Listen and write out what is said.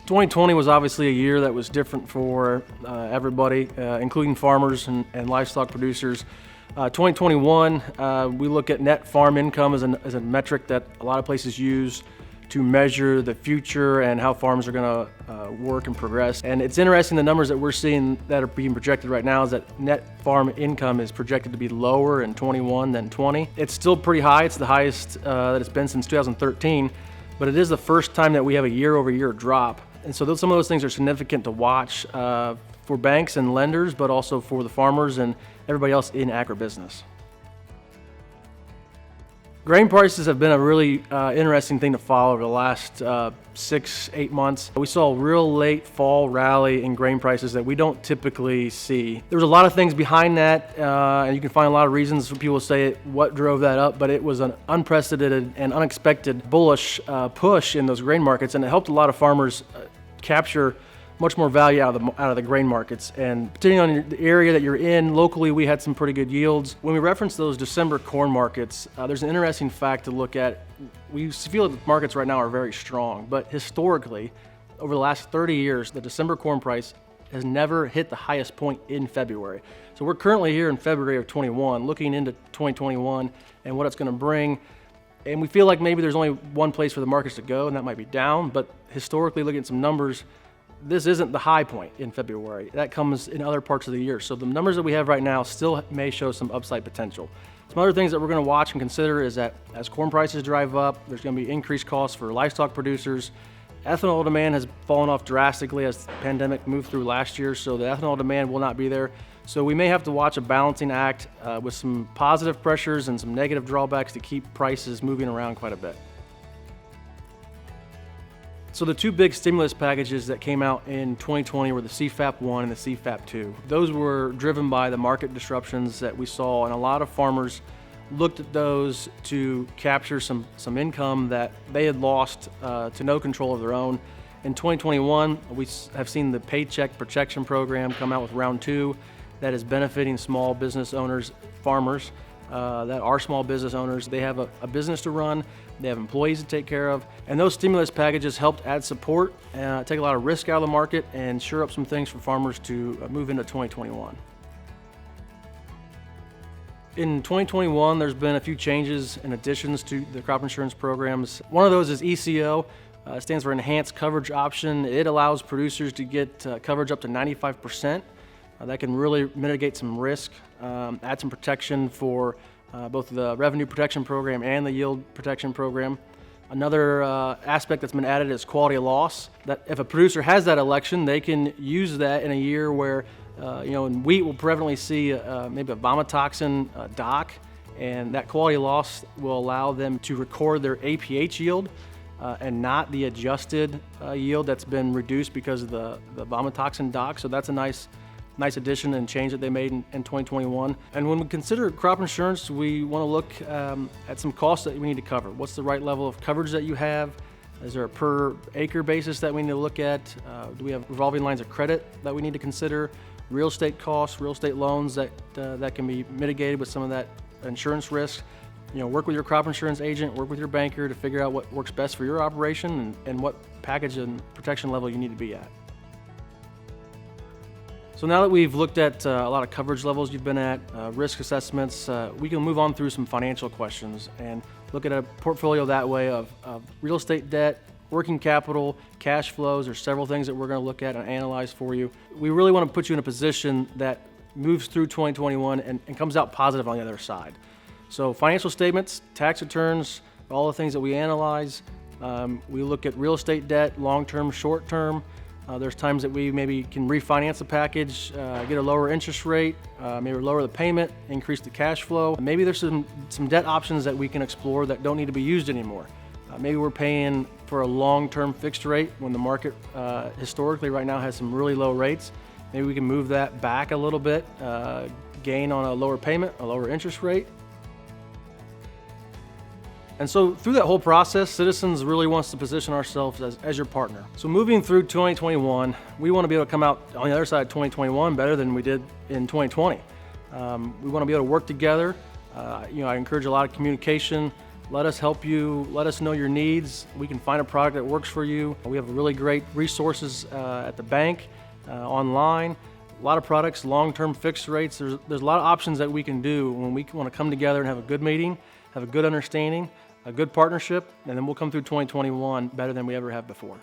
2020 was obviously a year that was different for everybody, including farmers and livestock producers. 2021, we look at net farm income as a metric that a lot of places use to measure the future and how farms are going to work and progress. And it's interesting, the numbers that we're seeing that are being projected right now is that net farm income is projected to be lower in 21 than 20. It's still pretty high. It's the highest that it's been since 2013, but it is the first time that we have a year-over-year drop. And so some of those things are significant to watch for banks and lenders, but also for the farmers and everybody else in agribusiness. Grain prices have been a really interesting thing to follow over the last 6-8 months. We saw a real late fall rally in grain prices that we don't typically see. There was a lot of things behind that, and you can find a lot of reasons for people to say what drove that up, but it was an unprecedented and unexpected bullish push in those grain markets, and it helped a lot of farmers capture much more value out of the grain markets. And depending on the area that you're in, locally we had some pretty good yields. When we reference those December corn markets, there's an interesting fact to look at. We feel that the markets right now are very strong, but historically, over the last 30 years, the December corn price has never hit the highest point in February. So we're currently here in February of 21, looking into 2021 and what it's going to bring. And we feel like maybe there's only one place for the markets to go, and that might be down. But historically, looking at some numbers, this isn't the high point in February. That comes in other parts of the year. So the numbers that we have right now still may show some upside potential. Some other things that we're going to watch and consider is that as corn prices drive up, there's going to be increased costs for livestock producers. Ethanol demand has fallen off drastically as the pandemic moved through last year, so the ethanol demand will not be there. So we may have to watch a balancing act with some positive pressures and some negative drawbacks to keep prices moving around quite a bit. So the two big stimulus packages that came out in 2020 were the CFAP 1 and the CFAP 2. Those were driven by the market disruptions that we saw, and a lot of farmers looked at those to capture some income that they had lost to no control of their own. In 2021, we have seen the Paycheck Protection Program come out with round 2 that is benefiting small business owners, farmers that are small business owners. They have a business to run, they have employees to take care of, and those stimulus packages helped add support, take a lot of risk out of the market, and shore up some things for farmers to move into 2021. In 2021, there's been a few changes and additions to the crop insurance programs. One of those is ECO. It stands for Enhanced Coverage Option. It allows producers to get coverage up to 95%. That can really mitigate some risk, add some protection for both the Revenue Protection Program and the Yield Protection Program. Another aspect that's been added is quality of loss. That if a producer has that election, they can use that in a year where, in wheat we'll prevalently see maybe a vomitoxin DOC, and that quality of loss will allow them to record their APH yield and not the adjusted yield that's been reduced because of the vomitoxin DOC. So that's a nice addition and change that they made in 2021. And when we consider crop insurance, we want to look at some costs that we need to cover. What's the right level of coverage that you have? Is there a per acre basis that we need to look at? Do we have revolving lines of credit that we need to consider? Real estate costs, real estate loans that can be mitigated with some of that insurance risk. Work with your crop insurance agent, work with your banker to figure out what works best for your operation and what package and protection level you need to be at. So now that we've looked at a lot of coverage levels you've been at, risk assessments, we can move on through some financial questions and look at a portfolio that way of real estate debt, working capital, cash flows. There's several things that we're going to look at and analyze for you. We really want to put you in a position that moves through 2021 and comes out positive on the other side. So financial statements, tax returns, all the things that we analyze. We look at real estate debt, long-term, short-term. There's times that we maybe can refinance the package, get a lower interest rate, maybe lower the payment, increase the cash flow. Maybe there's some debt options that we can explore that don't need to be used anymore. Maybe we're paying for a long-term fixed rate when the market historically right now has some really low rates. Maybe we can move that back a little bit, gain on a lower payment, a lower interest rate. And so through that whole process, Citizens really wants to position ourselves as your partner. So moving through 2021, we want to be able to come out on the other side of 2021 better than we did in 2020. We want to be able to work together. I encourage a lot of communication, Let us help you. Let us know your needs. We can find a product that works for you. We have really great resources at the bank, online. A lot of products, long-term fixed rates. There's a lot of options that we can do when we want to come together and have a good meeting, have a good understanding, a good partnership, and then we'll come through 2021 better than we ever have before.